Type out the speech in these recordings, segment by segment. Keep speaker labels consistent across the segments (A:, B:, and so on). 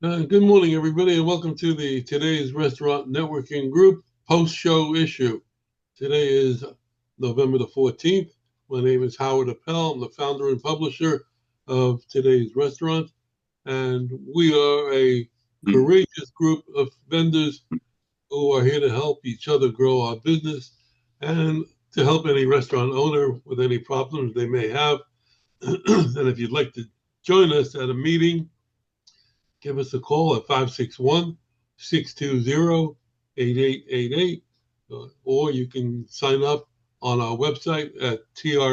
A: Good morning, everybody, and welcome to the today's Restaurant Networking Group post-show issue. Today is November the 14th. My name is Howard Appel. I'm the founder and publisher of today's restaurant, and we are a courageous group of vendors who are here to help each other grow our business and to help any restaurant owner with any problems they may have. And if you'd like to join us at a meeting, give us a call at 561 620 8888, or you can sign up on our website at trnusa.com.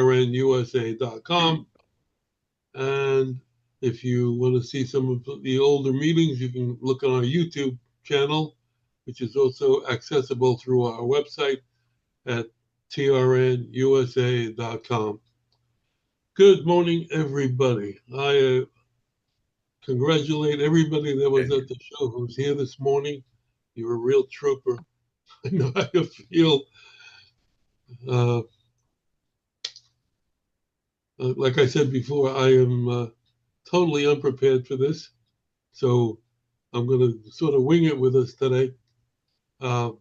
A: And if you want to see some of the older meetings, you can look on our YouTube channel, which is also accessible through our website at trnusa.com. Good morning, everybody. I congratulate everybody that was at the show who's here this morning. You're a real trooper. I know how you feel. Like I said before, I am totally unprepared for this. So I'm going to sort of wing it with us today. For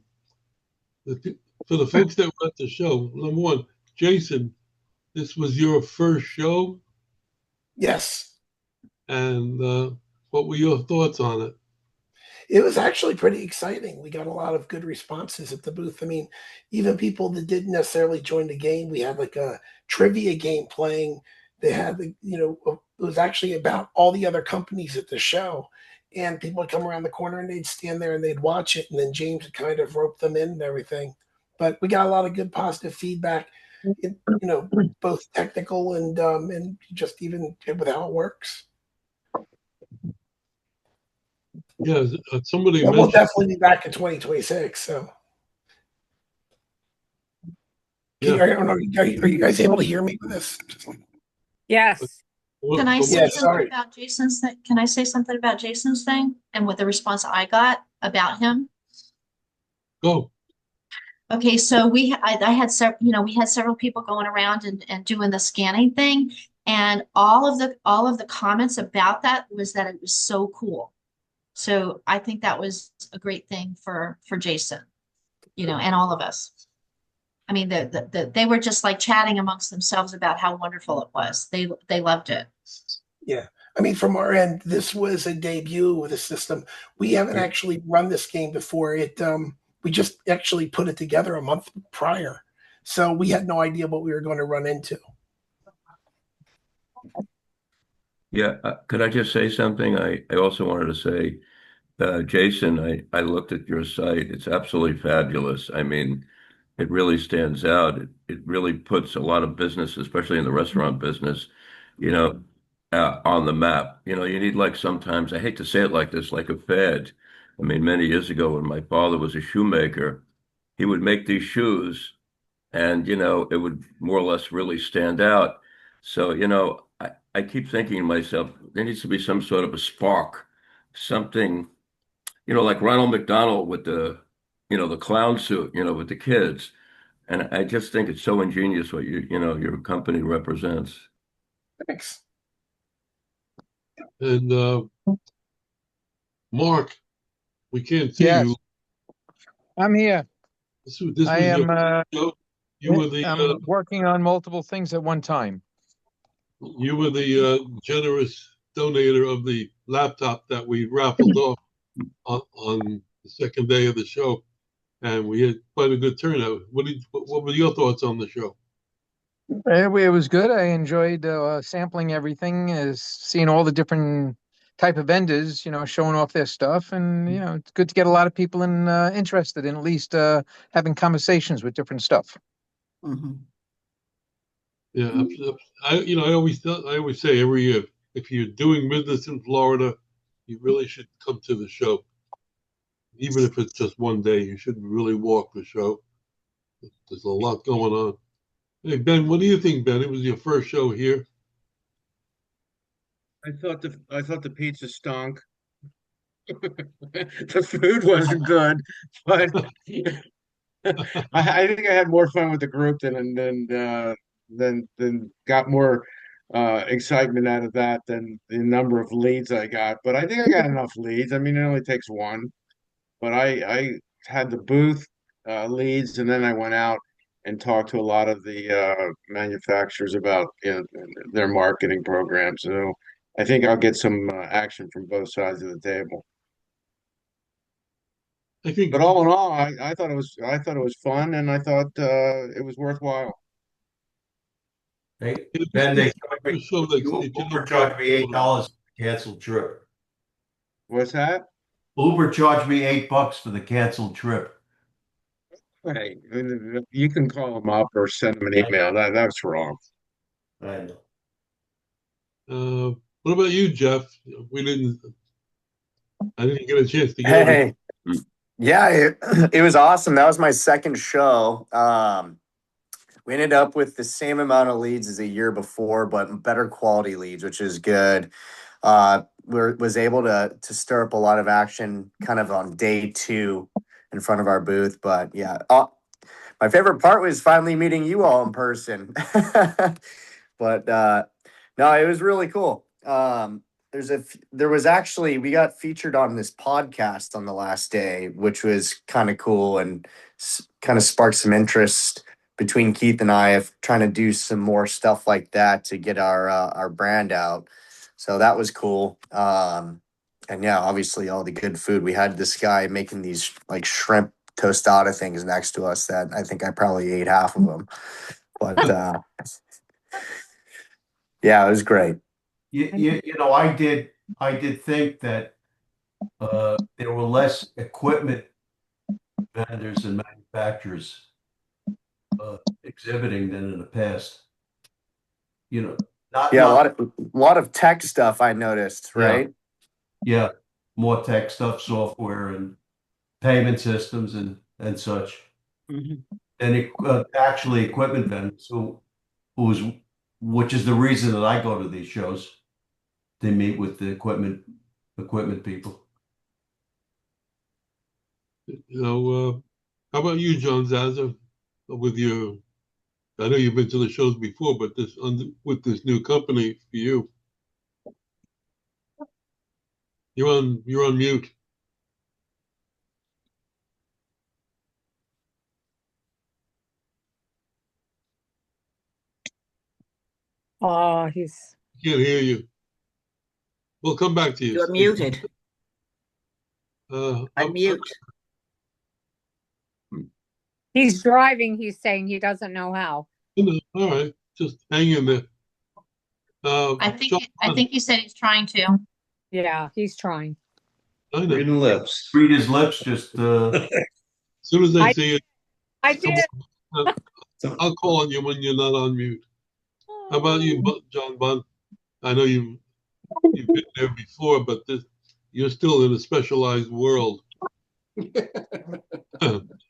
A: the folks that were at the show, number one, Jason, this was your first show.
B: Yes.
A: And what were your thoughts on it?
B: It was actually pretty exciting. We got a lot of good responses at the booth. I mean, even people that didn't necessarily join the game, we had like a trivia game playing. They had it was actually about all the other companies at the show. And people would come around the corner and they'd stand there and they'd watch it. And then James would kind of rope them in and everything. But we got a lot of good positive feedback, both technical and just even with how it works.
A: Yeah, somebody
B: We'll
A: mentioned.
B: definitely be back in 2026. So,
A: Yeah.
B: I don't know. Are you guys able to hear me with this?
C: Yes.
D: Can I say
B: Yeah,
D: something
B: sorry.
D: about Jason's thing? Can I say something about Jason's thing and what the response I got about him?
A: Go.
D: Okay, so I had we had several people going around and doing the scanning thing, and all of the comments about that was that it was so cool. So I think that was a great thing for Jason, and all of us. I mean, they were just like chatting amongst themselves about how wonderful it was. They loved it.
B: Yeah. I mean, from our end, this was a debut with a system. We haven't actually run this game before. We just actually put it together a month prior. So we had no idea what we were going to run into.
E: Yeah, could I just say something? I also wanted to say, Jason, I looked at your site. It's absolutely fabulous. I mean, it really stands out. It really puts a lot of business, especially in the restaurant business, you know, on the map. You need like sometimes, I hate to say it like this, like a fad. I mean, many years ago when my father was a shoemaker, he would make these shoes and, it would more or less really stand out. So, I keep thinking to myself, there needs to be some sort of a spark, something, like Ronald McDonald with the clown suit, with the kids. And I just think it's so ingenious what your company represents.
B: Thanks.
A: And Mark, we can't see
F: Yes,
A: you.
F: I'm here.
A: This was
F: I
A: your
F: am
A: show. You were
F: I'm working on multiple things at one time.
A: generous donator of the laptop that we raffled off on the second day of the show, and we had quite a good turnout. What were your thoughts on the show?
F: It was good. I enjoyed sampling everything, seeing all the different type of vendors, showing off their stuff, and it's good to get a lot of people interested in at least having conversations with different stuff.
B: Mm-hmm.
A: Yeah, I always say every year, if you're doing business in Florida, you really should come to the show. Even if it's just one day, you should really walk the show. There's a lot going on. Hey, Ben, what do you think, Ben? It was your first show here.
G: I thought the pizza stunk. The food wasn't good, but I think I had more fun with the group than got more excitement out of that than the number of leads I got. But I think I got enough leads. I mean, it only takes one. But I had the booth leads, and then I went out and talked to a lot of the manufacturers about their marketing programs. So I think I'll get some action from both sides of the table.
A: I think
G: But all in all, I thought it was fun, and I thought it was worthwhile.
H: They,
A: it
H: Ben, they charged me,
A: just so that you
H: Uber
A: know,
H: charged me $8 for the canceled trip.
G: What's that?
H: Uber charged me $8 for the canceled trip.
G: Hey, you can call them up or send them an email. That's wrong.
H: I know.
A: what about you, Jeff? We didn't. I didn't get a chance to get everything.
I: Hey, yeah, it was awesome. That was my second show. We ended up with the same amount of leads as a year before, but better quality leads, which is good. Was able to stir up a lot of action kind of on day two in front of our booth. But yeah, my favorite part was finally meeting you all in person. But no, it was really cool. There was actually, we got featured on this podcast on the last day, which was kind of cool and kind of sparked some interest between Keith and I of trying to do some more stuff like that to get our brand out. So that was cool. And yeah, obviously all the good food. We had this guy making these like shrimp tostada things next to us that I think I probably ate half of them. But yeah, it was great.
H: You know, I did think that there were less equipment vendors and manufacturers exhibiting than in the past. You know,
I: Yeah, a lot of tech stuff I noticed, right?
H: Yeah, more tech stuff, software and payment systems and such. And actually equipment vendors which is the reason that I go to these shows. They meet with the equipment people.
A: How about you, John Zaza, with your? I know you've been to the shows before, but with this new company for you, you're on mute.
C: Oh, he's
A: Can't hear you. We'll come back to you.
J: You're muted. Unmute.
C: he's driving. He's saying he doesn't know how.
A: All right, just hang in there.
D: I think you said he's trying to.
C: Yeah, he's trying.
A: I know.
G: Reading lips.
H: Read his lips. Just
A: As soon as I see it,
C: I did.
A: I'll call on you when you're not on mute. How about you, John Bunn? I know you've been there before, but you're still in a specialized world.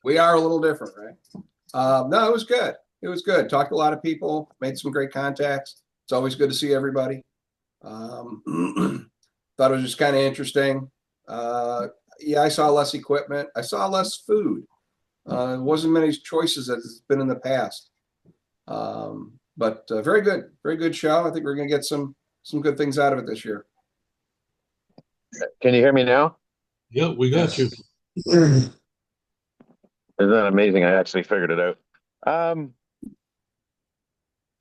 K: We are a little different, right? No, it was good. It was good. Talked to a lot of people, made some great contacts. It's always good to see everybody. Thought it was just kind of interesting. Yeah, I saw less equipment. I saw less food. It wasn't many choices as it's been in the past. But very good show. I think we're going to get some good things out of it this year.
L: Can you hear me now?
A: Yeah, we got you.
L: Isn't that amazing? I actually figured it out.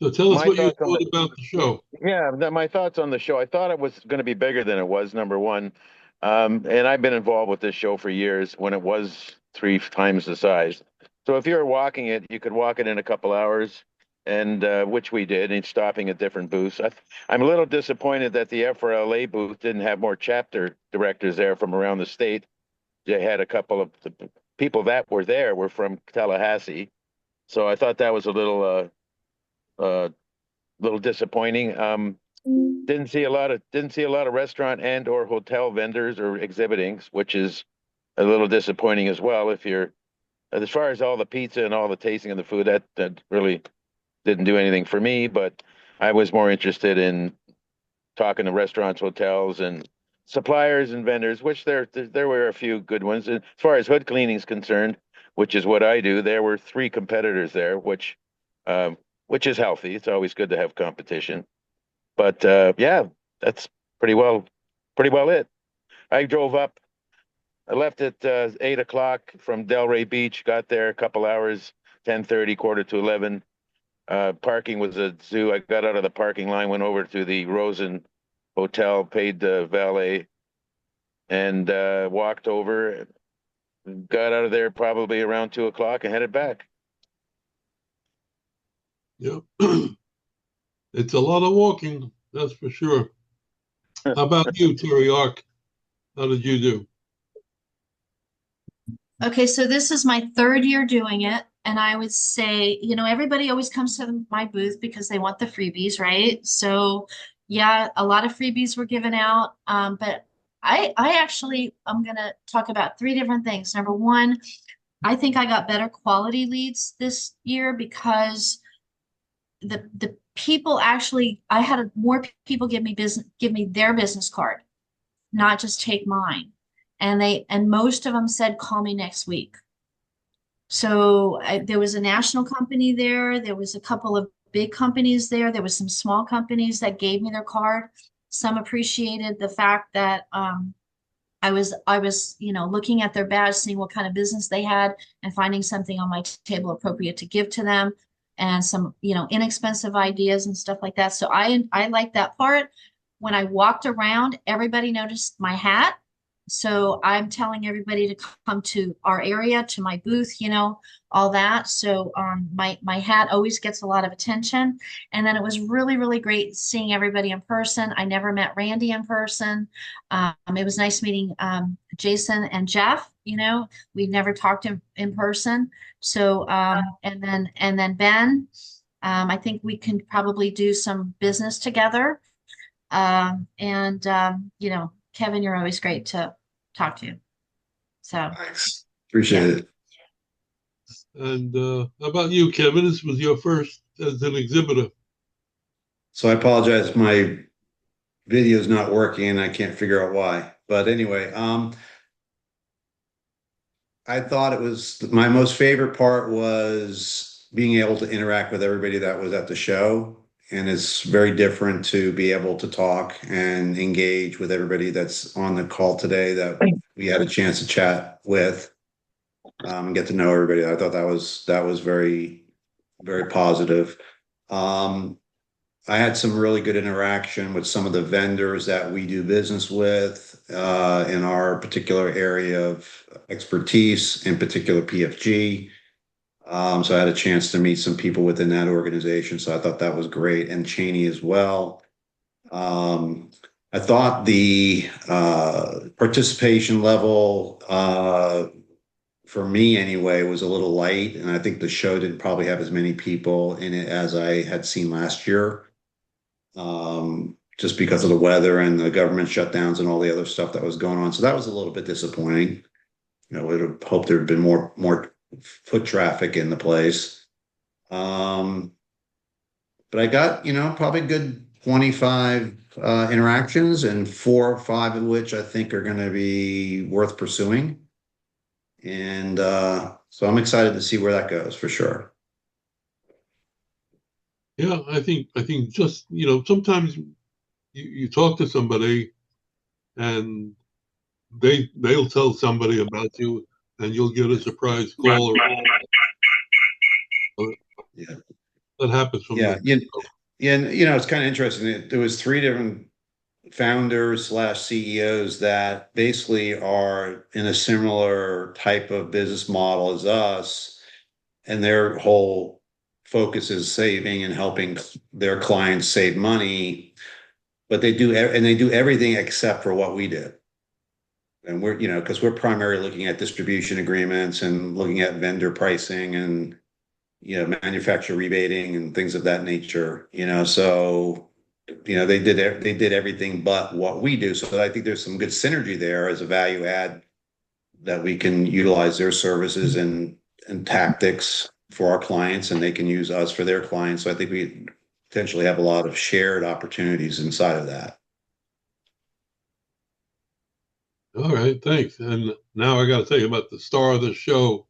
A: So tell us
L: My
A: what you
L: thoughts on
A: thought about the show.
L: Yeah, my thoughts on the show. I thought it was going to be bigger than it was, number one. And I've been involved with this show for years when it was 3 times the size. So if you were walking it, you could walk it in a couple hours, and which we did, and stopping at different booths. I'm a little disappointed that the FRLA booth didn't have more chapter directors there from around the state. They had a couple of the people that were there were from Tallahassee. So I thought that was a little disappointing. Didn't see a lot of restaurant and or hotel vendors or exhibiting, which is a little disappointing as well. If you're, as far as all the pizza and all the tasting of the food, that really didn't do anything for me. But I was more interested in talking to restaurants, hotels, and suppliers and vendors, which there were a few good ones. And as far as hood cleaning is concerned, which is what I do, there were 3 competitors there, which is healthy. It's always good to have competition. But yeah, that's pretty well it. I drove up. I left at 8 o'clock from Delray Beach. Got there a couple hours, 10:30, quarter to 11. Parking was a zoo. I got out of the parking line, went over to the Rosen Hotel, paid the valet, and walked over. Got out of there probably around 2 o'clock and headed back.
A: Yep. It's a lot of walking, that's for sure. How about you, Terry Ark? How did you do?
D: Okay, so this is my third year doing it. And I would say, everybody always comes to my booth because they want the freebies, right? So yeah, a lot of freebies were given out. But I'm gonna talk about three different things. Number one, I think I got better quality leads this year because the people actually, I had more people give me their business card, not just take mine. And most of them said, call me next week. So there was a national company there. There was a couple of big companies there. There was some small companies that gave me their card. Some appreciated the fact that I was looking at their badge, seeing what kind of business they had, and finding something on my table appropriate to give to them, and some inexpensive ideas and stuff like that. So I like that part. When I walked around, everybody noticed my hat. So I'm telling everybody to come to our area, to my booth, all that. So my hat always gets a lot of attention. And then it was really, really great seeing everybody in person. I never met Randy in person. It was nice meeting Jason and Jeff. We've never talked in person. So and then Ben, I think we can probably do some business together. Kevin, you're always great to talk to. So
J: Thanks. Appreciate it.
A: And how about you, Kevin? This was your first as an exhibitor.
J: So I apologize. My video is not working and I can't figure out why. But anyway, I thought it was my most favorite part was being able to interact with everybody that was at the show. And it's very different to be able to talk and engage with everybody that's on the call today that we had a chance to chat with, and get to know everybody. I thought that was very, very positive. I had some really good interaction with some of the vendors that we do business with in our particular area of expertise, in particular PFG. So I had a chance to meet some people within that organization. So I thought that was great, and Cheney as well. I thought the participation level, for me anyway, was a little light, and I think the show didn't probably have as many people in it as I had seen last year, just because of the weather and the government shutdowns and all the other stuff that was going on. So that was a little bit disappointing. I would have hoped there had been more foot traffic in the place. But I got, probably good 25 interactions, and 4 or 5 of which I think are going to be worth pursuing. And so I'm excited to see where that goes for sure.
A: Yeah, I think just, sometimes you talk to somebody and they'll tell somebody about you and you'll get a surprise call.
J: Yeah.
A: That happens from
J: Yeah. It's kind of interesting. There was 3 different founders / CEOs that basically are in a similar type of business model as us, and their whole focus is saving and helping their clients save money, but they do everything except for what we do. And we're, because we're primarily looking at distribution agreements and looking at vendor pricing and, manufacturer rebating and things of that nature, so, they did everything but what we do. So I think there's some good synergy there as a value add that we can utilize their services and tactics for our clients, and they can use us for their clients. So I think we potentially have a lot of shared opportunities inside of that.
A: All right, thanks. And now I got to tell you about the star of the show.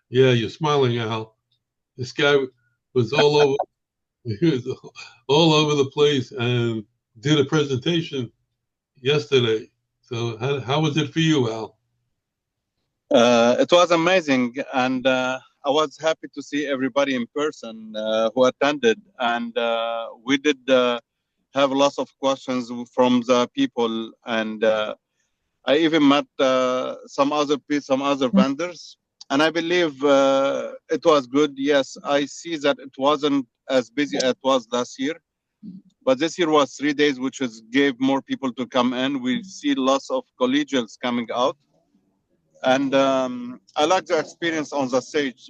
A: Yeah, you're smiling, Al. This guy was all over He was all over the place and did a presentation yesterday. So how was it for you, Al?
M: It was amazing, and I was happy to see everybody in person who attended, and we did have lots of questions from the people, and I even met some other vendors, and I believe it was good. Yes, I see that it wasn't as busy as it was last year, but this year was 3 days, which is gave more people to come in. We see lots of collegials coming out, and I like the experience on the stage.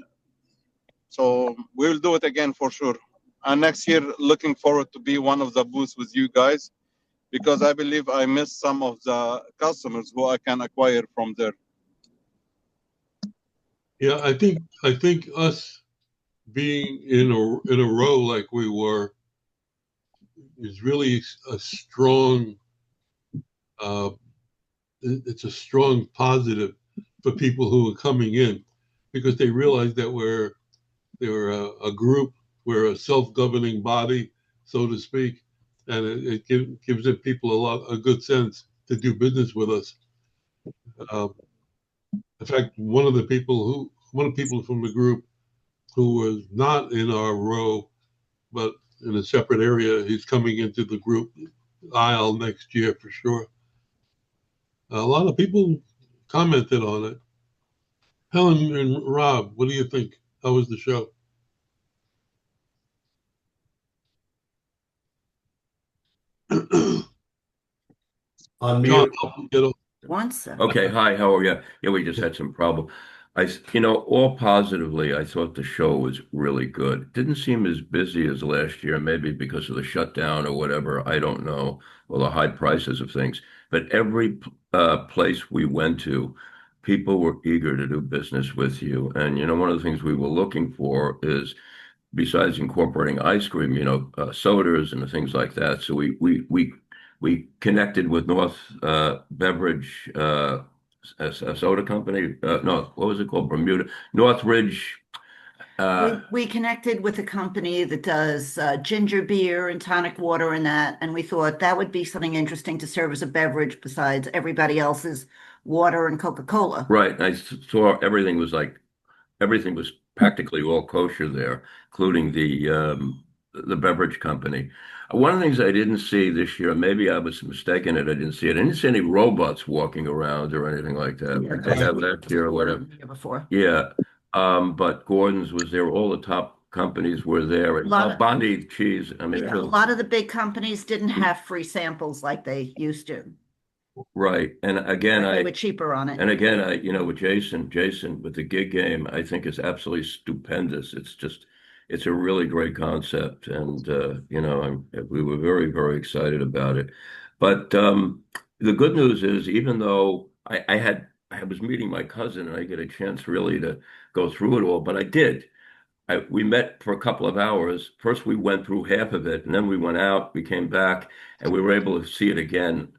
M: So we will do it again for sure. And next year, looking forward to be one of the booths with you guys, because I believe I missed some of the customers who I can acquire from there.
A: Yeah, I think us being in a row like we were is really a strong. Uh, it's a strong positive for people who are coming in because they realize that we're a group, we're a self-governing body, so to speak, and gives the people a good sense to do business with us. In fact, one of the people from the group who was not in our row, but in a separate area, he's coming into the group aisle next year for sure. A lot of people commented on it. Helen and Rob, what do you think? How was the show? John,
H: Unmute.
N: One second.
E: Okay, hi, how are you? Yeah, we just had some problem. All positively, I thought the show was really good. It didn't seem as busy as last year, maybe because of the shutdown or whatever, I don't know, or the high prices of things. But every place we went to, people were eager to do business with you. And, one of the things we were looking for is, besides incorporating ice cream, sodas and things like that. So we connected with North Beverage, a soda company. No, what was it called? Bermuda Northridge.
N: We connected with a company that does ginger beer and tonic water and that, and we thought that would be something interesting to serve as a beverage besides everybody else's water and Coca-Cola.
E: Right. I saw everything was practically all kosher there, including the beverage company. One of the things I didn't see this year, maybe I was mistaken I didn't see it. I didn't see any robots walking around or anything like that.
N: Yeah,
E: They have that here or whatever.
N: Before.
E: Yeah. But Gordon's was there. All the top companies were there. Bondi Cheese. I mean,
N: a lot of the big companies didn't have free samples like they used to.
E: Right. And again,
N: they were cheaper on it.
E: And again, with Jason with the gig game, I think is absolutely stupendous. It's a really great concept. And, we were very, very excited about it. But the good news is, even though I was meeting my cousin and I get a chance really to go through it all, but I did. We met for a couple of hours. First, we went through half of it, and then we went out, we came back, and we were able to see it again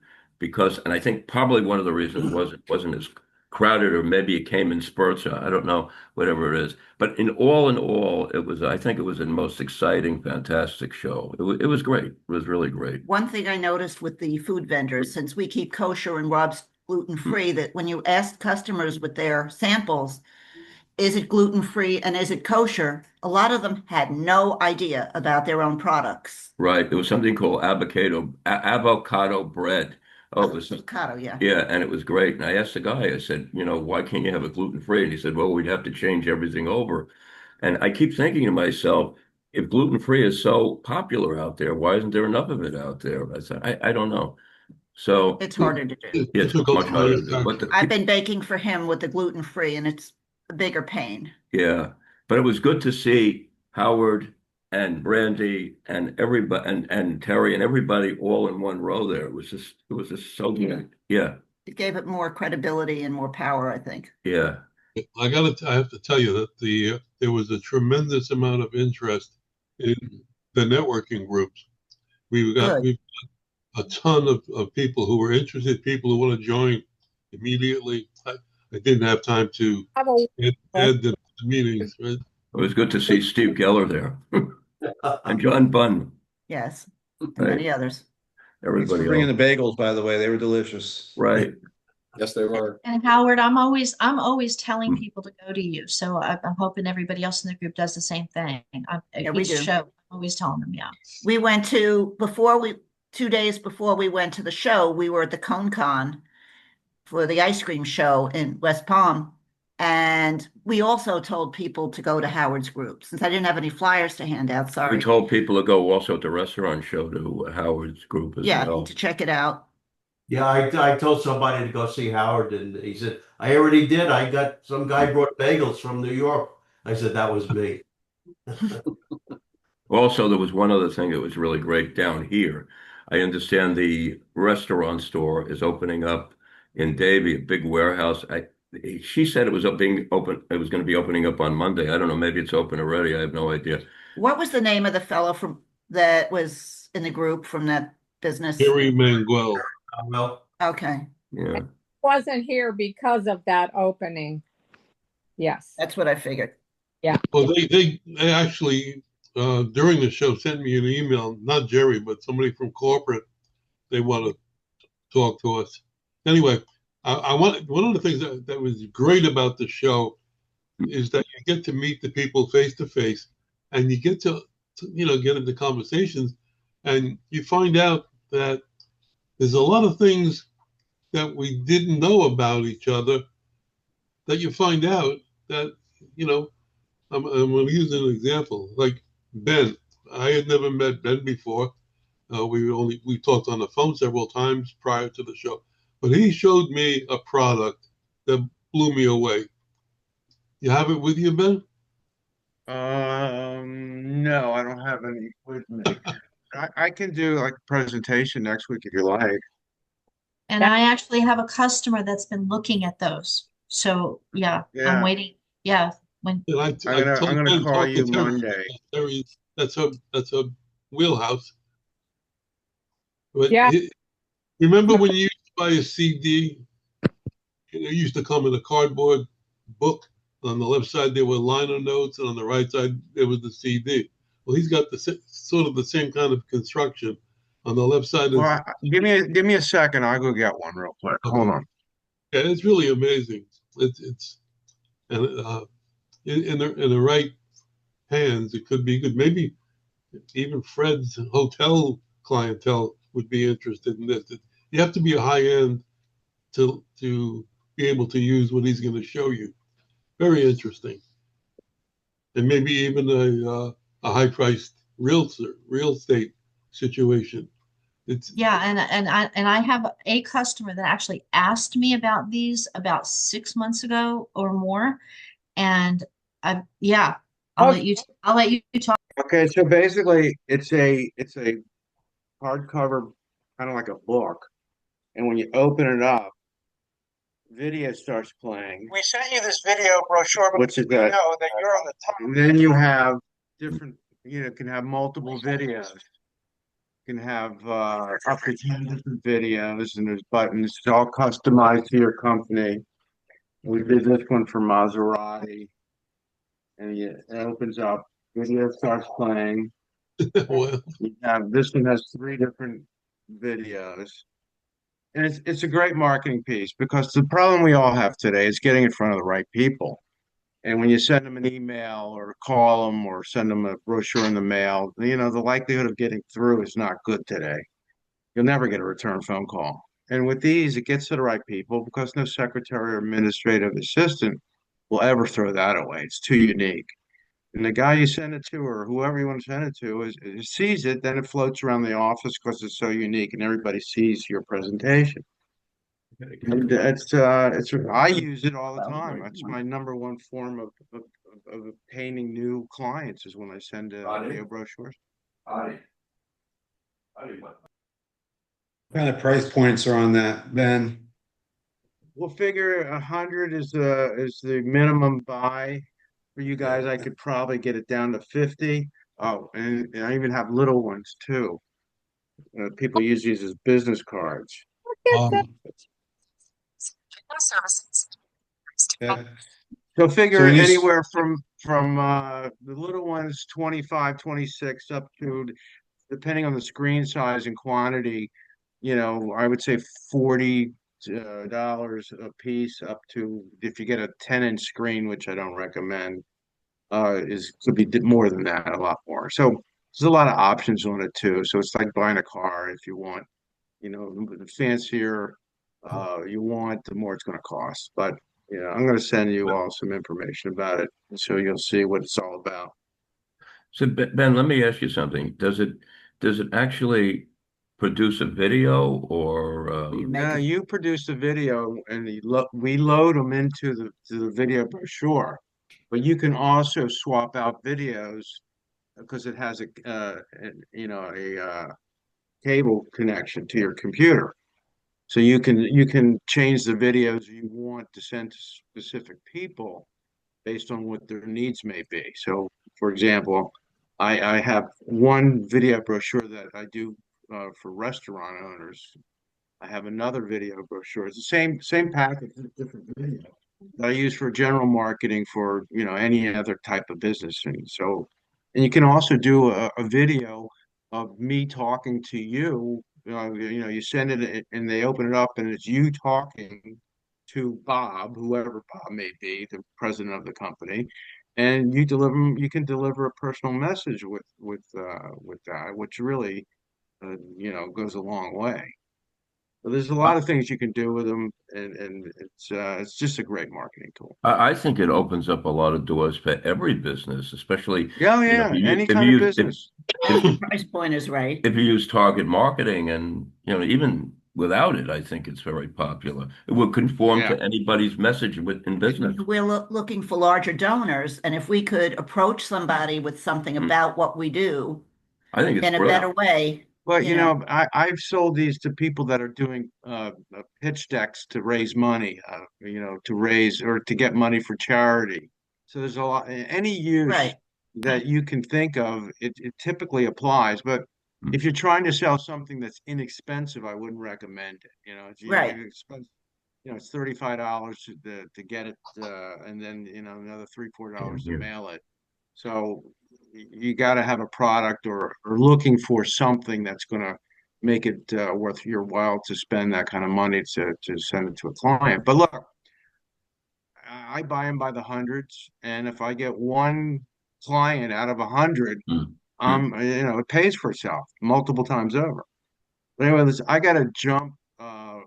E: and I think probably one of the reasons it wasn't as crowded, or maybe it came in spurts. I don't know, whatever it is. But in all, I think it was the most exciting, fantastic show. It was great. It was really great.
N: One thing I noticed with the food vendors, since we keep kosher and Rob's gluten-free, that when you asked customers with their samples, is it gluten-free and is it kosher? A lot of them had no idea about their own products.
E: Right. There was something called avocado bread. Oh, it was
N: avocado, yeah.
E: Yeah, and it was great. And I asked the guy, I said, why can't you have it gluten-free? And he said, well, we'd have to change everything over. And I keep thinking to myself, if gluten-free is so popular out there, why isn't there enough of it out there? I said, I don't know. So
N: it's harder to do.
E: Yeah, it's much harder to do.
N: I've been baking for him with the gluten-free, and it's a bigger pain.
E: Yeah, but it was good to see Howard and Brandy and everybody and Terry and everybody all in one row there. It was just so good. Yeah.
N: It gave it more credibility and more power, I think.
E: Yeah.
A: I have to tell you that there was a tremendous amount of interest in the networking groups. We've got a ton of people who were interested, people who want to join immediately. I didn't have time to add the meetings. Right?
E: It was good to see Steve Geller there. And John Bunn.
N: Yes, and
E: Right.
N: many others.
J: Thanks for
E: Everybody
J: bringing
E: else.
J: the bagels, by the way. They were delicious.
E: Right.
K: Yes, they were.
D: And Howard, I'm always telling people to go to you. So I'm hoping everybody else in the group does the same thing.
N: Yeah, we
D: Each
N: do.
D: show, I'm always telling them, yeah.
N: We went to 2 days before we went to the show, we were at the Cone Con for the ice cream show in West Palm. And we also told people to go to Howard's group since I didn't have any flyers to hand out.
E: We
N: Sorry.
E: told people to go also at the restaurant show to Howard's group as
N: Yeah,
E: well.
N: to check it out.
H: Yeah, I told somebody to go see Howard, and he said, I already did. I got some guy brought bagels from New York. I said, that was me.
E: Also, there was one other thing that was really great down here. I understand the restaurant store is opening up in Davie, a big warehouse. She said it was being open. It was going to be opening up on Monday. I don't know. Maybe it's open already. I have no idea.
N: What was the name of the fellow that was in the group from that business?
A: Harry Manguel.
H: Well,
N: Okay,
E: Yeah.
C: Wasn't here because of that opening. Yes.
N: that's what I figured.
A: Well, they actually during the show sent me an email. Not Jerry, but somebody from corporate. They want to talk to us. Anyway, I want one of the things that was great about the show is that you get to meet the people face to face, and you get to get into conversations, and you find out that there's a lot of things that we didn't know about each other that you find out that I'm going to use an example like Ben. I had never met Ben before. We talked on the phone several times prior to the show, but he showed me a product that blew me away. You have it with you, Ben?
G: No, I don't have any with me. I can do like a presentation next week if you like.
D: And I actually have a customer that's been looking at those. So yeah,
G: Yeah.
D: I'm waiting. Yeah.
A: And I
G: I'm
A: told
G: gonna
A: Ben,
G: call
A: talk
G: you
A: to Terry.
G: Monday.
A: That's her wheelhouse. But
C: Yeah.
A: remember when you used to buy a CD? It used to come in a cardboard book. On the left side there were liner notes, and on the right side there was the CD. Well, he's got sort of the same kind of construction. On the left side is
G: Well, give me a second. I'll go get one real quick.
A: okay.
G: Hold on.
A: Yeah, it's really amazing. It's and in the right hands, it could be good. Maybe even Fred's hotel clientele would be interested in this. You have to be a high end to be able to use what he's going to show you. Very interesting, and maybe even a high priced real estate situation. It's
D: Yeah, and I have a customer that actually asked me about these about 6 months ago or more. And I'll let you talk.
G: Okay, so basically it's a hardcover, kind of like a book, and when you open it up, video starts playing. We sent you this video brochure, which is that you're on the top. And then you have different, can have multiple videos. You can have up to 10 different videos, and there's buttons. It's all customized to your company. We did this one for Maserati, and it opens up. Video starts playing.
A: well,
G: This one has 3 different videos. And it's a great marketing piece because the problem we all have today is getting in front of the right people. And when you send them an email or call them or send them a brochure in the mail, the likelihood of getting through is not good today. You'll never get a return phone call. And with these, it gets to the right people because no secretary or administrative assistant will ever throw that away. It's too unique. And the guy you send it to, or whoever you want to send it to, sees it, then it floats around the office because it's so unique, and everybody sees your presentation. And I use it all the time. That's my number one form of obtaining new clients is when I send video brochures.
J: What kind of price points are on that, Ben?
G: We'll figure 100 is the minimum buy. For you guys, I could probably get it down to 50. Oh, and I even have little ones too. People use these as business cards.
J: Yeah.
G: So figure
J: So when you
G: anywhere from the little ones 25, 26 up to, depending on the screen size and quantity, I would say $40 a piece up to, if you get a 10-inch screen, which I don't recommend, is could be more than that, a lot more. So there's a lot of options on it too. So it's like buying a car. If you want, the fancier you want, the more it's going to cost. But I'm going to send you all some information about it, so you'll see what it's all about.
E: So Ben, let me ask you something. Does it actually produce a video or
G: No, you produce a video, and we load them into the video brochure. But you can also swap out videos because it has a cable connection to your computer. So you can change the videos you want to send to specific people based on what their needs may be. So, for example, I have one video brochure that I do for restaurant owners. I have another video brochure. It's the same package, different video that I use for general marketing for any other type of business. And you can also do a video of me talking to you. You send it and they open it up and it's you talking to Bob, whoever Bob may be, the president of the company, and you can deliver a personal message with that, which really goes a long way. So there's a lot of things you can do with them, and it's just a great marketing tool.
E: I think it opens up a lot of doors for every business, especially
G: Yeah, yeah, any kind of business.
N: The price point is right.
E: If you use target marketing and even without it, I think it's very popular. It will conform to anybody's message in business.
N: We're looking for larger donors, and if we could approach somebody with something about what we do,
E: I think it's
N: in a
E: brilliant.
N: better way.
G: Well, I've sold these to people that are doing pitch decks to raise money, to raise or to get money for charity. So there's a lot, any use that you can think of, it typically applies. But if you're trying to sell something that's inexpensive, I wouldn't recommend it. It's $35 to get it, and then another $3-4 to mail it. So you got to have a product or looking for something that's going to make it worth your while to spend that kind of money to send it to a client. But look, I buy them by the hundreds, and if I get one client out of 100, it pays for itself multiple times over. But anyway, I got to jump. I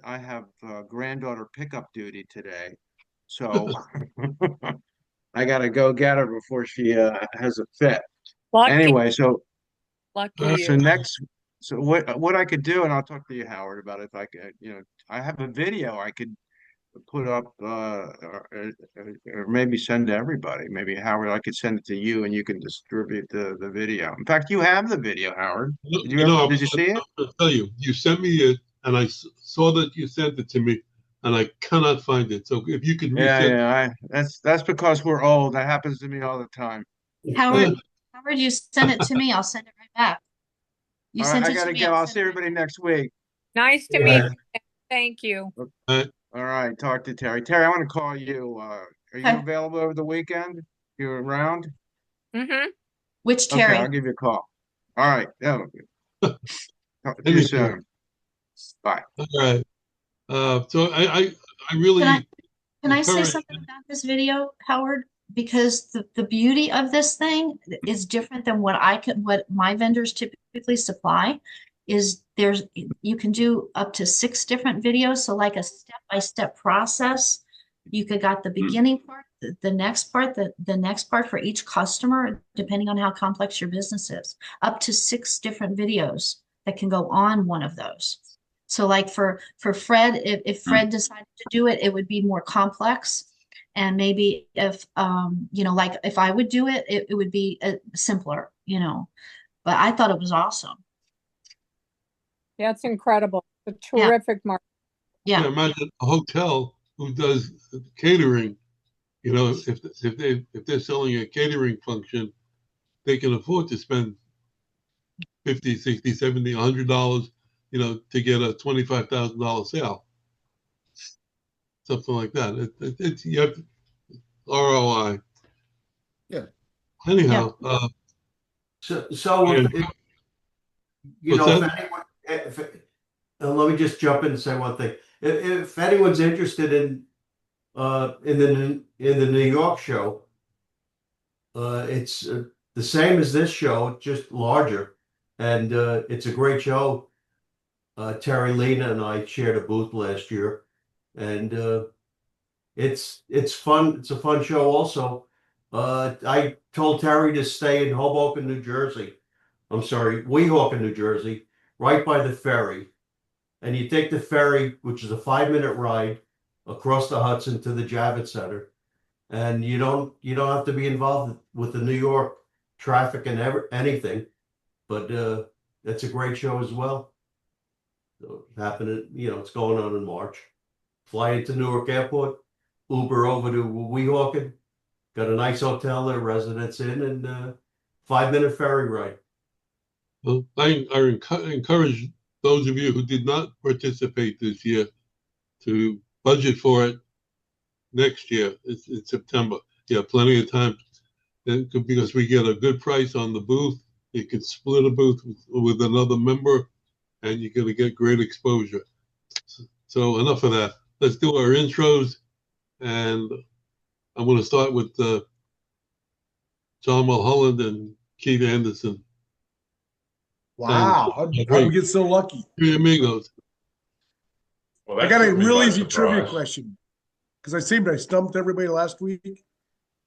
G: have granddaughter pickup duty today, so I got to go get her before she has a fit.
C: Lucky.
G: Anyway, so
C: Lucky
G: so
C: you.
G: so what I could do, and I'll talk to you, Howard, about it, if I could, I have a video I could put up, or maybe send to everybody. Maybe Howard, I could send it to you, and you can distribute the video. In fact, you have the video, Howard. Did you see it?
A: I'll tell you, you sent me it, and I saw that you sent it to me, and I cannot find it. So if you could resend
G: that's because we're old. That happens to me all the time.
D: Howard, you send it to me. I'll send it right back. You
G: All
D: sent
G: right,
D: it
G: I
D: to
G: gotta
D: me.
G: go. I'll see everybody next week.
C: Nice to meet you. Thank you.
G: All right, talk to Terry. Terry, I want to call you. Are you available over the weekend? You around?
C: Mm-hmm.
D: Which Terry?
G: Okay, I'll give you a call. All right. Yeah. Talk to you soon. Bye.
A: All right. So I really
D: Can I say something about this video, Howard? Because the beauty of this thing is different than what my vendors typically supply. Is you can do up to 6 different videos, so like a step-by-step process. You could got the beginning part, the next part, the next part for each customer, depending on how complex your business is. Up to 6 different videos that can go on one of those. So like for Fred, if Fred decided to do it, it would be more complex. And maybe if, like if I would do it, it would be simpler, but I thought it was awesome.
C: Yeah, it's incredible. A terrific market.
A: Yeah. Imagine a hotel who does catering, if they're selling a catering function, they can afford to spend $50, $60, $70, $100, to get a $25,000 sale. Something like that. You have ROI. Anyhow,
H: So
A: yeah.
H: you
A: What's
H: know,
A: that?
H: let me just jump in and say one thing. If anyone's interested in the New York show, it's the same as this show, just larger, and it's a great show. Terry Lena and I shared a booth last year, and it's fun. It's a fun show also. I told Terry to stay in Hoboken, New Jersey. I'm sorry, Weehawken, New Jersey, right by the ferry. And you take the ferry, which is a 5-minute ride across the Hudson to the Javits Center, and you don't have to be involved with the New York traffic and anything. But it's a great show as well. So happening, it's going on in March. Fly into Newark Airport, Uber over to Weehawken, got a nice hotel there, Residence Inn, and 5-minute ferry ride.
A: Well, I encourage those of you who did not participate this year to budget for it next year. It's in September. You have plenty of time because we get a good price on the booth. You can split a booth with another member, and you're going to get great exposure. So enough of that. Let's do our intros, and I'm going to start with John Mulholland and Keith Anderson.
O: Wow, how we get so lucky?
A: Three amigos.
O: Well, I got a real easy trivia question because I stumped everybody last week.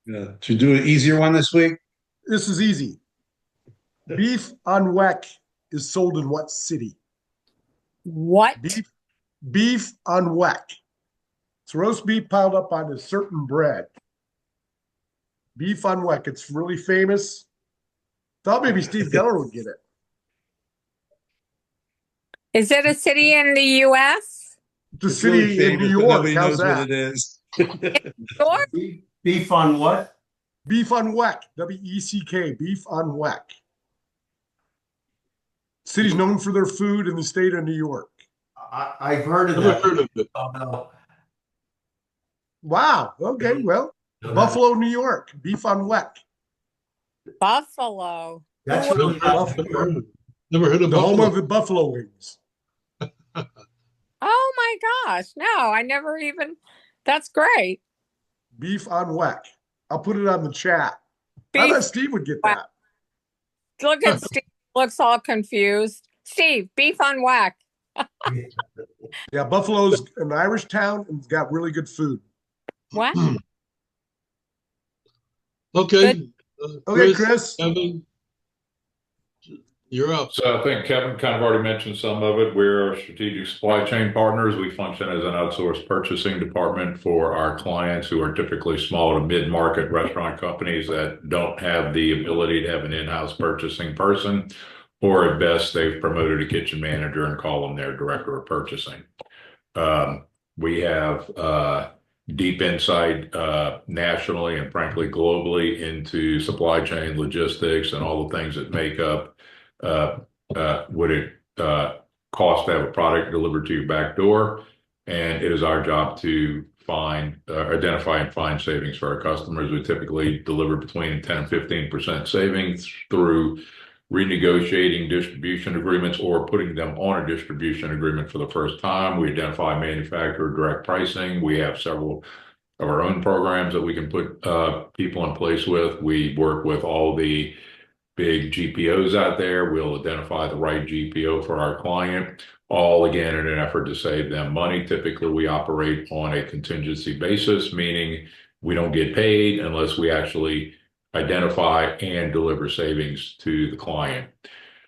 J: Yeah. Should we do an easier one this week?
O: This is easy. Beef on weck is sold in what city?
C: What?
O: Beef on weck. It's roast beef piled up on a certain bread. Beef on weck. It's really famous. Thought maybe Steve Geller would get it.
C: Is it a city in the U.S.?
O: It's a city really in New York.
J: Nobody
O: How's
J: knows
O: that?
J: what it is.
C: York?
H: Beef on what?
O: Beef on weck. W-E-C-K. Beef on weck. City's known for their food in the state of New York.
H: I've heard of
A: Never
H: that.
A: heard of it.
H: Oh, no.
O: Wow. Okay. Well, Buffalo, New York. Beef on weck.
C: Buffalo.
H: That's
C: Who-
H: really
A: Never heard of
O: The home
A: Buffalo.
O: of the buffalo wings.
C: Oh my gosh. No, I never even. That's great.
O: Beef on weck. I'll put it on the chat. I
C: Beef.
O: thought Steve would get that.
C: Look at Steve. Looks all confused. Steve, beef on whack.
O: Yeah, Buffalo's an Irish town and it's got really good food.
C: What?
A: Okay.
O: Okay, Chris.
A: Kevin, you're up.
P: So I think Kevin kind of already mentioned some of it. We're strategic supply chain partners. We function as an outsourced purchasing department for our clients who are typically small to mid-market restaurant companies that don't have the ability to have an in-house purchasing person, or at best they've promoted a kitchen manager and call them their director of purchasing. We have deep insight nationally and frankly globally into supply chain logistics and all the things that make up what it costs to have a product delivered to your back door. And it is our job to identify and find savings for our customers. We typically deliver between 10 and 15% savings through renegotiating distribution agreements or putting them on a distribution agreement for the first time. We identify manufacturer direct pricing. We have several of our own programs that we can put people in place with. We work with all the big GPOs out there. We'll identify the right GPO for our client, all again in an effort to save them money. Typically, we operate on a contingency basis, meaning we don't get paid unless we actually identify and deliver savings to the client.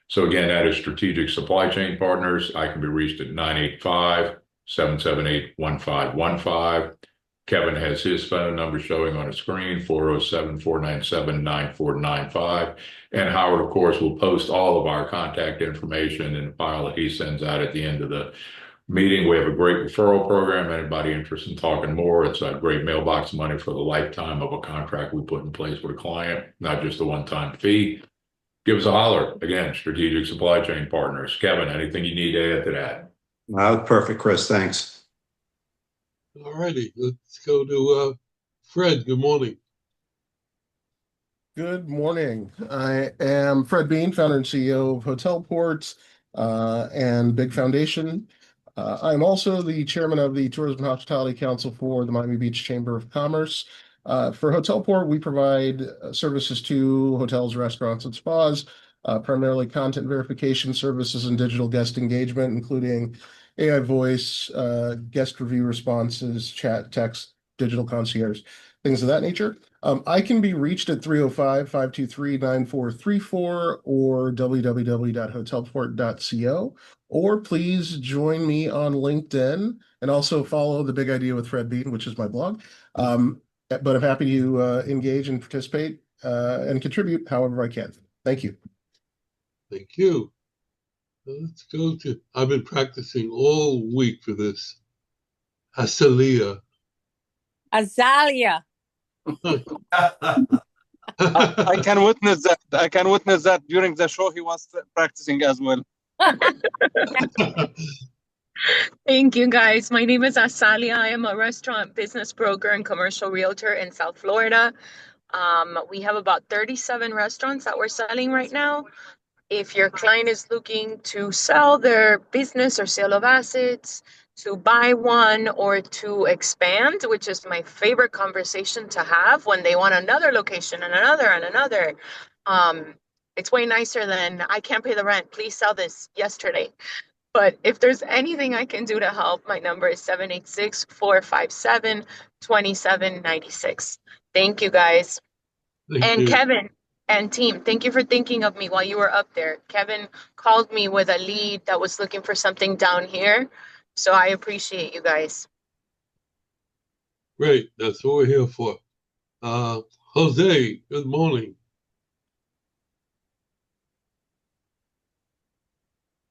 P: So again, that is Strategic Supply Chain Partners. I can be reached at 985-778-1515. Kevin has his phone number showing on his screen, 407-497-9495. And Howard, of course, will post all of our contact information in a file that he sends out at the end of the meeting. We have a great referral program. Anybody interested in talking more, it's a great mailbox money for the lifetime of a contract we put in place with a client, not just a one-time fee. Give us a holler. Again, Strategic Supply Chain Partners. Kevin, anything you need to add to that?
J: Perfect, Chris. Thanks.
A: All righty, let's go to Fred. Good morning.
Q: Good morning. I am Fred Bean, founder and CEO of Hotel Ports and Big Foundation. I'm also the chairman of the Tourism and Hospitality Council for the Miami Beach Chamber of Commerce. For Hotel Port, we provide services to hotels, restaurants, and spas, primarily content verification services and digital guest engagement, including AI voice, guest review responses, chat, text, digital concierge, things of that nature. I can be reached at 305-523-9434 or www.hotelport.co, or please join me on LinkedIn and also follow The Big Idea with Fred Beaton, which is my blog. But I'm happy to engage and participate and contribute however I can. Thank you.
A: Thank you. Let's go to, I've been practicing all week for this. Azalea.
C: Azalea.
M: I can witness that. I can witness that during the show. He was practicing as well.
R: Thank you, guys. My name is Asalia. I am a restaurant business broker and commercial realtor in South Florida. We have about 37 restaurants that we're selling right now. If your client is looking to sell their business or sale of assets, to buy one or to expand, which is my favorite conversation to have when they want another location and another and another. It's way nicer than I can't pay the rent. Please sell this yesterday. But if there's anything I can do to help, my number is 786-457-2796. Thank you, guys.
A: Thank you.
R: Kevin and team, thank you for thinking of me while you were up there. Kevin called me with a lead that was looking for something down here. So I appreciate you guys.
A: Great. That's what we're here for. Jose, good morning.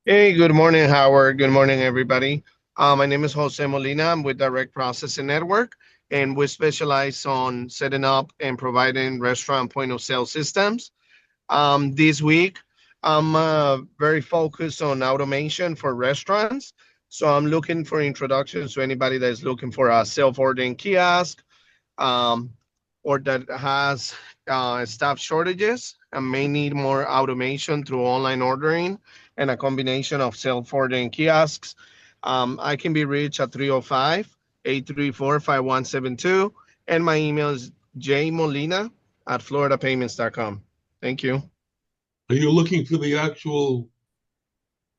S: Hey, good morning, Howard. Good morning, everybody. My name is Jose Molina. I'm with Direct Processing Network, and we specialize on setting up and providing restaurant point of sale systems. This week, I'm very focused on automation for restaurants. So I'm looking for introductions to anybody that is looking for a self-ordering kiosk, or that has staff shortages and may need more automation through online ordering and a combination of self-ordering kiosks. I can be reached at 305-834-5172, and my email is jmolina@floridapayments.com. Thank you.
A: Are you looking for the actual,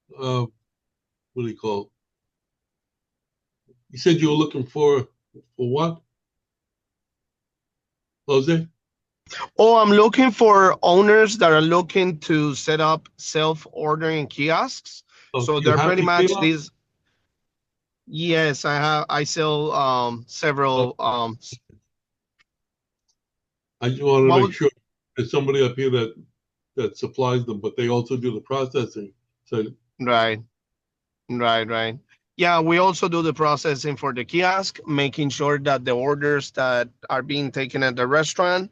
A: what do you call it? You said you were looking for what? Jose?
S: Oh, I'm looking for owners that are looking to set up self-ordering kiosks. So they're pretty much these. Yes, I sell several.
A: I just want to make sure there's somebody up here that supplies them, but they also do the processing. So
S: right. Yeah, we also do the processing for the kiosk, making sure that the orders that are being taken at the restaurant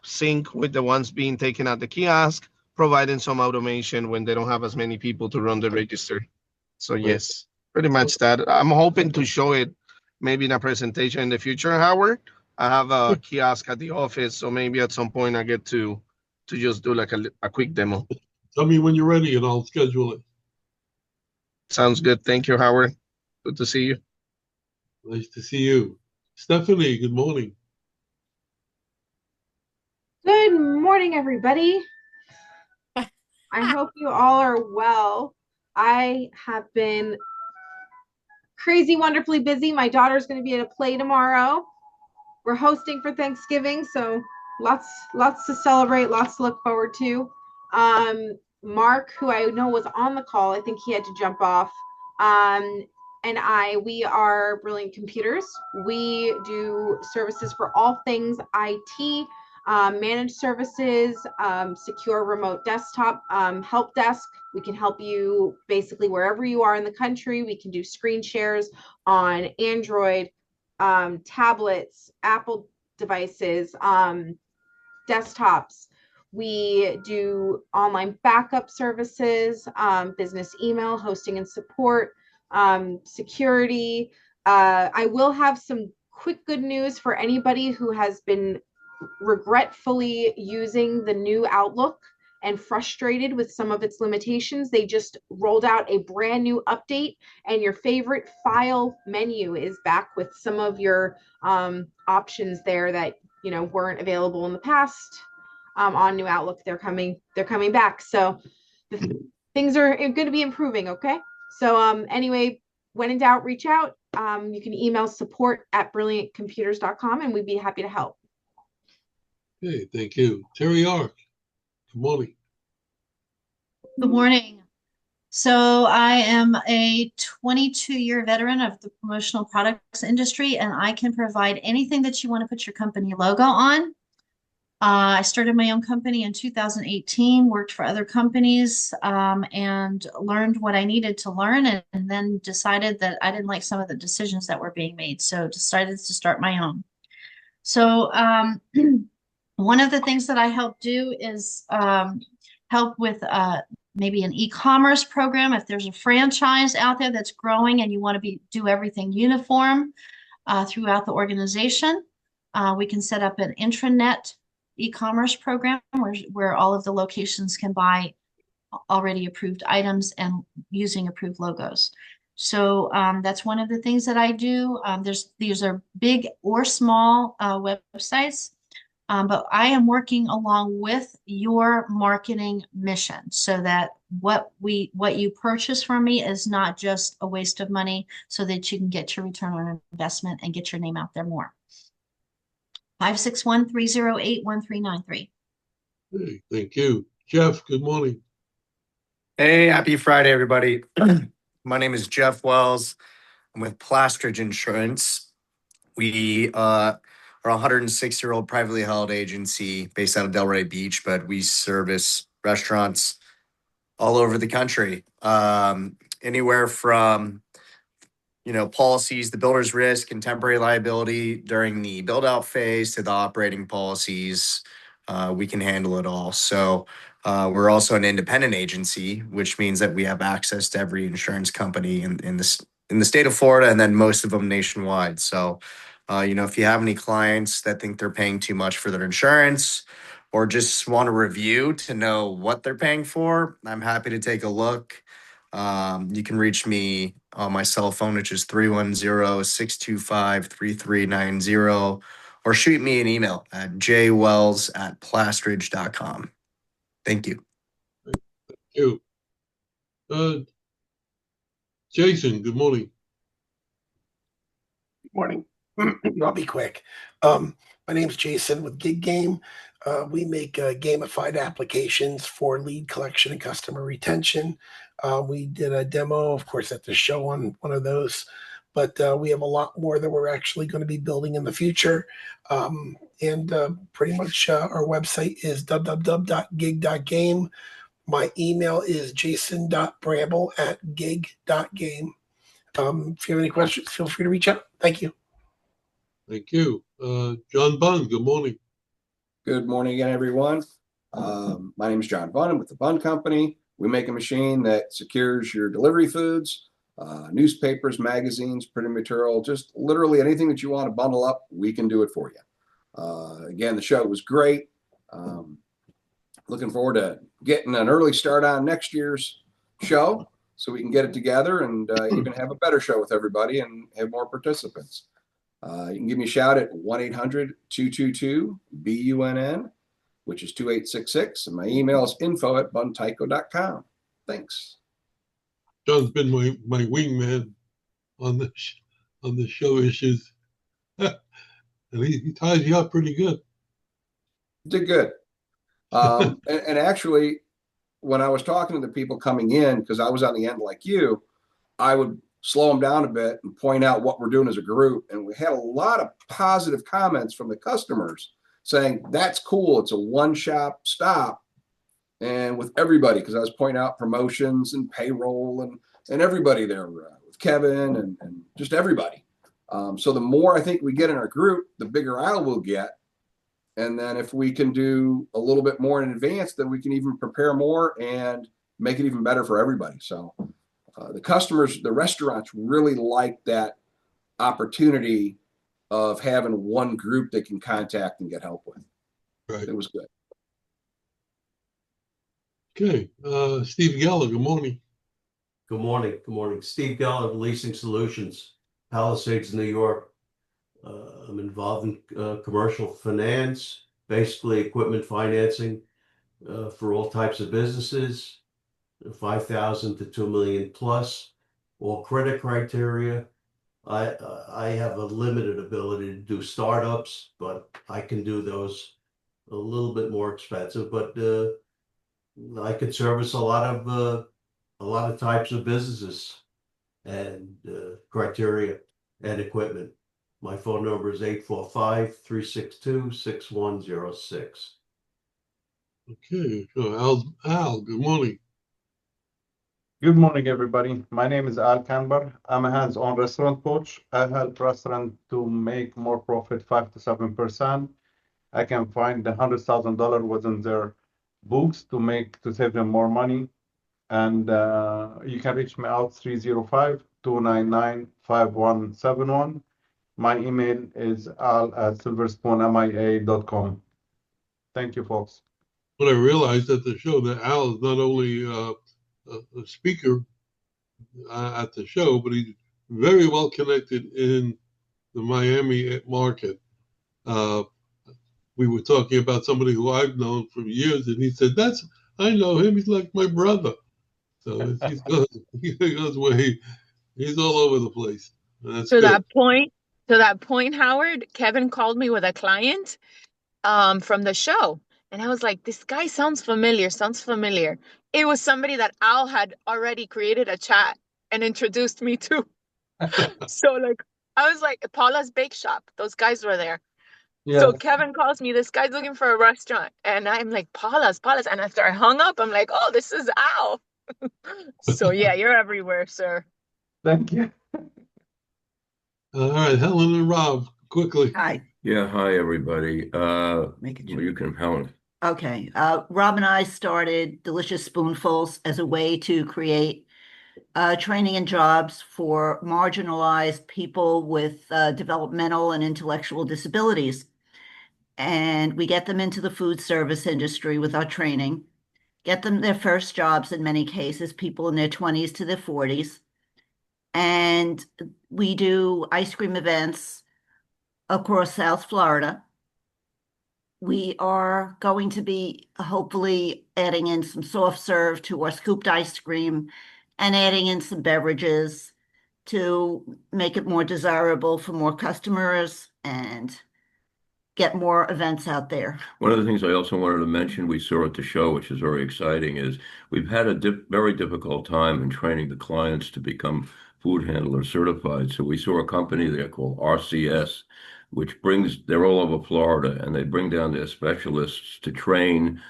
S: sync with the ones being taken at the kiosk, providing some automation when they don't have as many people to run the register. So yes, pretty much that. I'm hoping to show it maybe in a presentation in the future, Howard. I have a kiosk at the office, so maybe at some point I get to just do like a quick demo.
A: Tell me when you're ready and I'll schedule it.
S: Sounds good. Thank you, Howard. Good to see you.
A: Nice to see you. Stephanie, good morning.
T: Good morning, everybody. I hope you all are well. I have been crazy, wonderfully busy. My daughter's going to be at a play tomorrow. We're hosting for Thanksgiving, so lots to celebrate, lots to look forward to. Mark, who I know was on the call, I think he had to jump off. And we are Brilliant Computers. We do services for all things IT, managed services, secure remote desktop, help desk. We can help you basically wherever you are in the country. We can do screen shares on Android, tablets, Apple devices, desktops. We do online backup services, business email, hosting and support, security. I will have some quick good news for anybody who has been regretfully using the new Outlook and frustrated with some of its limitations, they just rolled out a brand new update, and your favorite file menu is back with some of your options there that weren't available in the past. On new Outlook, they're coming back. So things are going to be improving. Okay. So anyway, when in doubt, reach out. You can email support@brilliantcomputers.com and we'd be happy to help.
A: Okay, thank you. Terry Ark, good morning.
D: Good morning. So I am a 22-year veteran of the promotional products industry, and I can provide anything that you want to put your company logo on. I started my own company in 2018, worked for other companies, and learned what I needed to learn, and then decided that I didn't like some of the decisions that were being made, so decided to start my own. So one of the things that I help do is help with maybe an e-commerce program. If there's a franchise out there that's growing and you want to do everything uniform throughout the organization, we can set up an intranet e-commerce program where all of the locations can buy already approved items and using approved logos. So that's one of the things that I do. These are big or small websites. But I am working along with your marketing mission so that what you purchase from me is not just a waste of money, so that you can get your return on investment and get your name out there more. 561-308-1393.
A: Hey, thank you. Jeff, good morning.
I: Hey, happy Friday, everybody. My name is Jeff Wells. I'm with Plastridge Insurance. We are a 106-year-old privately held agency based out of Delray Beach, but we service restaurants all over the country. Anywhere from policies, the builder's risk and temporary liability during the build-out phase to the operating policies. We can handle it all. So we're also an independent agency, which means that we have access to every insurance company in the state of Florida, and then most of them nationwide. So, if you have any clients that think they're paying too much for their insurance or just want a review to know what they're paying for, I'm happy to take a look. You can reach me on my cell phone, which is 310-625-3390, or shoot me an email at jwells@plastridge.com. Thank you.
A: Thank you. Jason, good morning.
B: Good morning. I'll be quick. My name's Jason with Gig Game. We make gamified applications for lead collection and customer retention. We did a demo, of course, at the show on one of those, but we have a lot more that we're actually going to be building in the future. And pretty much our website is www.gig.game. My email is jason.bramble@gig.game. If you have any questions, feel free to reach out. Thank you.
A: Thank you. John Bunn, good morning.
K: Good morning again, everyone. My name is John Bunn. I'm with the Bunn Company. We make a machine that secures your delivery foods, newspapers, magazines, printed material, just literally anything that you want to bundle up, we can do it for you. Again, the show was great. Looking forward to getting an early start on next year's show so we can get it together and even have a better show with everybody and have more participants. You can give me a shout at 1-800-222-BUNN, which is 2866. And my email is info@buntyco.com. Thanks.
A: John's been my wingman on the show issues. And he ties you up pretty good.
K: Did good. And actually, when I was talking to the people coming in, because I was on the end like you, I would slow them down a bit and point out what we're doing as a group. And we had a lot of positive comments from the customers saying, that's cool. It's a one-shop stop. And with everybody, because I was pointing out promotions and payroll and everybody there with Kevin and just everybody. So the more I think we get in our group, the bigger aisle we'll get. And then if we can do a little bit more in advance, then we can even prepare more and make it even better for everybody. So the customers, the restaurants really like that opportunity of having one group they can contact and get help with.
A: Right.
K: It was good.
A: Okay. Steve Geller, good morning.
H: Good morning. Good morning. Steve Geller, Leasing Solutions, Palisades, New York. I'm involved in commercial finance, basically equipment financing for all types of businesses, 5,000 to 2 million plus, all credit criteria. I have a limited ability to do startups, but I can do those a little bit more expensive. But I could service a lot of types of businesses and criteria and equipment. My phone number is 845-362-6106.
A: Okay. So Al, good morning.
U: Good morning, everybody. My name is Al Kamber. I'm a hands-on restaurant coach. I help restaurants to make more profit, 5 to 7%. I can find $100,000 within their books to save them more money. And you can reach me out 305-299-5171. My email is al@silverspoonmia.com. Thank you, folks.
A: What I realized at the show that Al is not only a speaker at the show, but he's very well connected in the Miami market. We were talking about somebody who I've known for years, and he said, I know him. He's like my brother. So he goes way. He's all over the place. That's
R: To
A: good.
R: that point, Howard, Kevin called me with a client from the show. And I was like, this guy sounds familiar. It was somebody that Al had already created a chat and introduced me to. So like, I was like, Paula's Bake Shop. Those guys were there. So Kevin calls me, this guy's looking for a restaurant. And I'm like, Paula's. And after I hung up, I'm like, oh, this is Al. So yeah, you're everywhere, sir.
U: Thank you.
A: All right, Helen and Rob, quickly.
N: Hi.
E: Yeah, hi, everybody.
N: Make it
E: Well, you can, Helen.
N: Okay. Rob and I started Delicious Spoonfuls as a way to create training and jobs for marginalized people with developmental and intellectual disabilities. And we get them into the food service industry with our training, get them their first jobs in many cases, people in their 20s to their 40s. And we do ice cream events across South Florida. We are going to be hopefully adding in some soft serve to our scooped ice cream and adding in some beverages to make it more desirable for more customers and get more events out there.
E: One of the things I also wanted to mention we saw at the show, which is very exciting, is we've had a very difficult time in training the clients to become food handler certified. So we saw a company there called RCS, they're all over Florida, and they bring down their specialists to train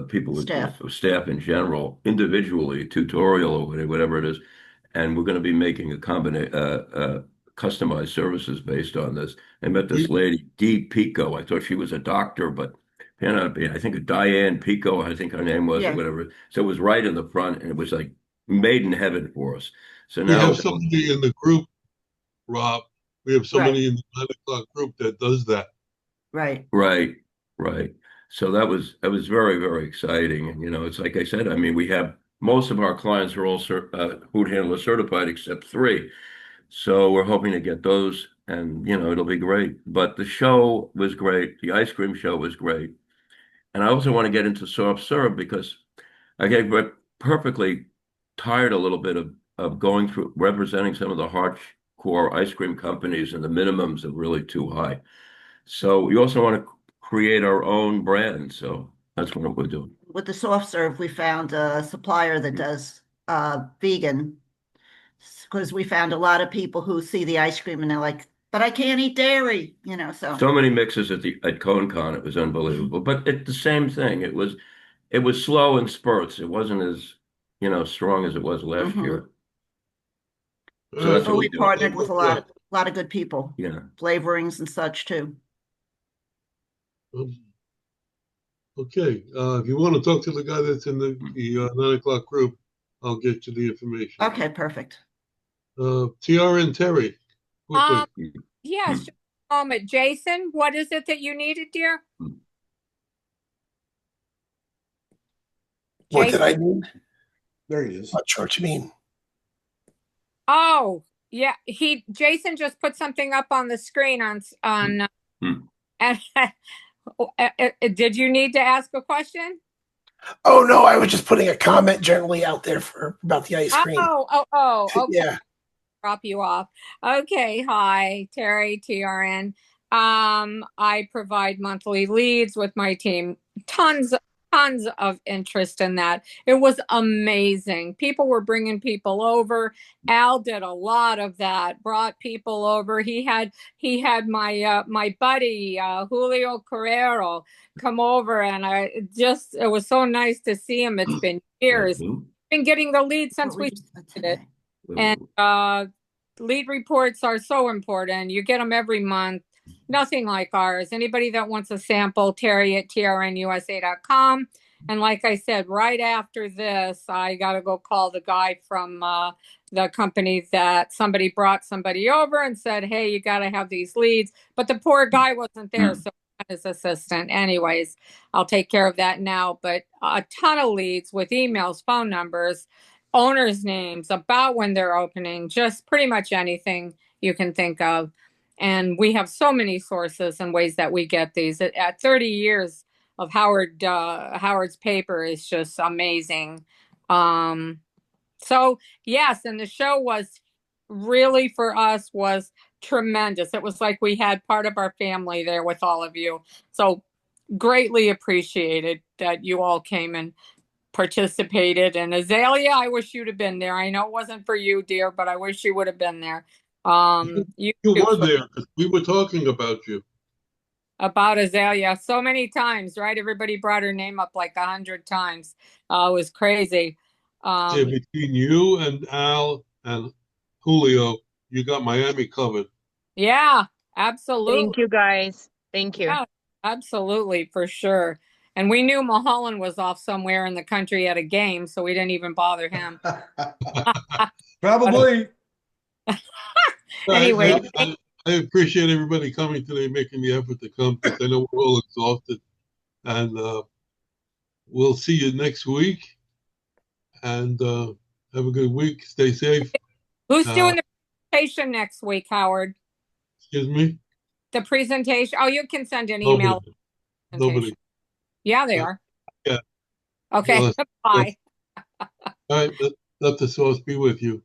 E: people with staff in general, individually, tutorial or whatever it is. And we're going to be making a customized services based on this. I met this lady, Dee Pico. I thought she was a doctor, but turned out to be, I think, Diane Pico, I think her name was, or whatever. So it was right in the front, and it was like made in heaven for us. So
A: We
E: now
A: have somebody in the group, Rob. We have somebody in the 9 o'clock group that does that.
N: Right.
E: So that was very, very exciting. And, it's like I said, I mean, we have most of our clients are all food handler certified except 3. So we're hoping to get those, and it'll be great. But the show was great. The ice cream show was great. And I also want to get into soft serve because I get perfectly tired a little bit of going through representing some of the hardcore ice cream companies, and the minimums are really too high. So we also want to create our own brand. So that's what we're doing.
N: With the soft serve, we found a supplier that does vegan, because we found a lot of people who see the ice cream and they're like, but I can't eat dairy, so
E: many mixes at ConeCon. It was unbelievable. But it's the same thing. It was slow in spurts. It wasn't as strong as it was last year. So that's what we do.
N: Partnered with a lot of good people.
E: Yeah.
N: Flavorings and such too.
A: Okay. If you want to talk to the guy that's in the 9 o'clock group, I'll get you the information.
N: Okay, perfect.
A: TRN Terry.
C: Yes, moment. Jason, what is it that you needed, dear?
B: What
C: Jason?
B: did I mean?
O: There he is.
B: Not sure what you mean.
C: Oh, yeah. Jason just put something up on the screen on. And, did you need to ask a question?
B: Oh no, I was just putting a comment generally out there about the ice cream.
C: Okay.
B: Yeah.
C: Drop you off. Okay. Hi, Terry, TRN. I provide monthly leads with my team. Tons of interest in that. It was amazing. People were bringing people over. Al did a lot of that. Brought people over. He had my buddy Julio Carrero come over, and it was so nice to see him. It's been years. Been getting the lead since we started it, and lead reports are so important. You get them every month. Nothing like ours. Anybody that wants a sample, Terry at trnusa.com. And like I said, right after this, I got to go call the guy from the company that somebody brought somebody over and said, hey, you got to have these leads. But the poor guy wasn't there. So his assistant. Anyways, I'll take care of that now. But a ton of leads with emails, phone numbers, owners' names, about when they're opening, just pretty much anything you can think of. And we have so many sources and ways that we get these. At 30 years of Howard's paper is just amazing. So yes, and the show was really, for us, was tremendous. It was like we had part of our family there with all of you. So greatly appreciated that you all came and participated. And Azalea, I wish you'd have been there. I know it wasn't for you, dear, but I wish you would have been there.
A: You were there because we were talking about you.
C: About Azalea so many times, right? Everybody brought her name up like 100 times. It was crazy.
A: Yeah, between you and Al and Julio, you got Miami covered.
C: Yeah, absolutely.
R: Thank you, guys. Thank you.
C: Yeah, absolutely, for sure. And we knew Mulholland was off somewhere in the country at a game, so we didn't even bother him.
O: Probably.
C: Anyway,
A: I appreciate everybody coming today, making the effort to come, because I know we're all exhausted. And we'll see you next week. And have a good week. Stay safe.
C: Who's doing the presentation next week, Howard?
A: Excuse me?
C: The presentation? Oh, you can send an email.
A: Nobody.
C: Yeah, they are.
A: Yeah.
C: Okay, bye.
A: All right, let the source be with you.